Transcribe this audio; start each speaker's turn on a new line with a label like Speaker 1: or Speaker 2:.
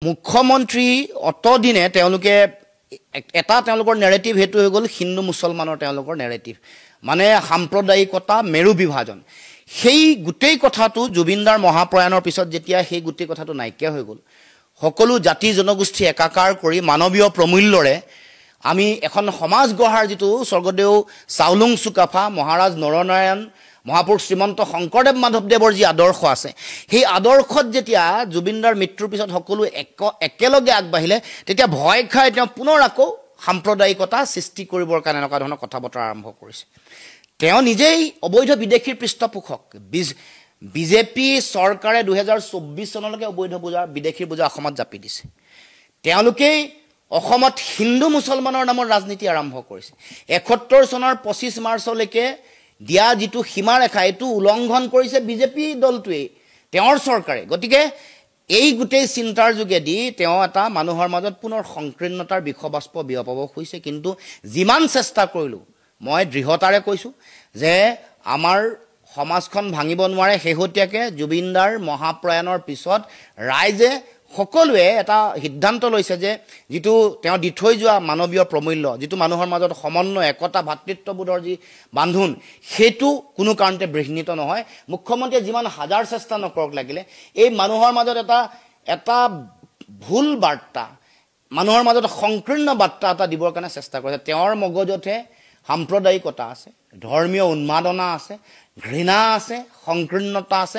Speaker 1: মুখ্যমন্ত্ৰী অতদিনে তেওঁলোকে এটা তেওঁলোকৰ নেৰেটিভ হেতু হৈ গ'ল হিন্দু মুছলমানৰ তেওঁলোকৰ নেৰেটিভ মানে সাম্প্ৰদায়িকতা মেৰু বিভাজন সেই গোটেই কথাটো জুবিনদাৰ মহাপ্ৰয়াণৰ পিছত যেতিয়া সেই গোটেই কথাটো নাইকিয়া হৈ গ'ল সকলো জাতি জনগোষ্ঠী একাকাৰ কৰি মানৱীয় প্ৰমূল্যৰে আমি এখন সমাজ গঢ়াৰ যেটো স্বৰ্গদেউ চাউলুং চুকাফা মহাৰাজ নৰনাৰায়ণ মহাপুৰুষ শ্ৰীমন্ত শংকৰদেৱ মাধৱদেৱৰ যি আদৰ্শ আছে সেই আদৰ্শত যেতিয়া জুবিনদাৰ মৃত্যুৰ পিছত সকলো একেলগে আগবাঢ়িলে তেতিয়া ভয় খাই তেওঁ পুনৰ আকৌ সাম্প্ৰদায়িকতা সৃষ্টি কৰিবৰ কাৰণে এনেকুৱা ধৰণৰ কথা বতৰা আৰম্ভ কৰিছে তেওঁ নিজেই অবৈধ বিদেশীৰ পৃষ্ঠপোষক বিজেপি চৰকাৰে 2024 চনলৈকে অবৈধ বিদেশীৰ বোজা অসমত জাপি দিছে তেওঁলোকেই অসমত হিন্দু মুছলমানৰ নামৰ ৰাজনীতি আৰম্ভ কৰিছে 71 চনৰ 25 মাৰ্চলৈকে দিয়া যেটো সীমাৰেখা এটো উলংঘন কৰিছে বিজেপি দলটোৱে তেওঁৰ চৰকাৰে গতিকে এই গুটেই চিন্তাৰ যোগেদি তেওঁ এটা মানুহৰ মাজত পুনৰ সংকীৰ্ণতাৰ বিখবাস্প বিয়পাব হৈছে কিন্তু যিমান চেষ্টা কৰিলো মই দৃঢ়তাৰে কৈছো যে আমাৰ সমাজখন ভাঙিব নোৱাৰে হেহতিয়াকে জুবিনদাৰ মহাপ্ৰয়াণৰ পিছত ৰাইজে সকলোৱে এটা সিদ্ধান্ত লৈছে যে যেটো তেওঁ দি থৈ যোৱা মানৱীয় প্ৰমূল্য যেটো মানুহৰ মাজত সমন্বয় একতা ভাতৃত্ববোধৰ যি বান্ধোন হেতু কোনো কাৰণতে বিঘ্নিত নহয় মুখ্যমন্ত্ৰীয়ে যিমান হাজাৰ চেষ্টা নকৰক লাগিলে এই মানুহৰ মাজত এটা ভুল বাৰ্তা মানুহৰ মাজত সংকীৰ্ণ বাৰ্তা এটা দিবৰ কাৰণে চেষ্টা কৰিছে তেওঁৰ মগজতে সাম্প্ৰদায়িকতা আছে ধৰ্মীয় উন্মাদনা আছে ঘৃণা আছে সংকীৰ্ণতা আছে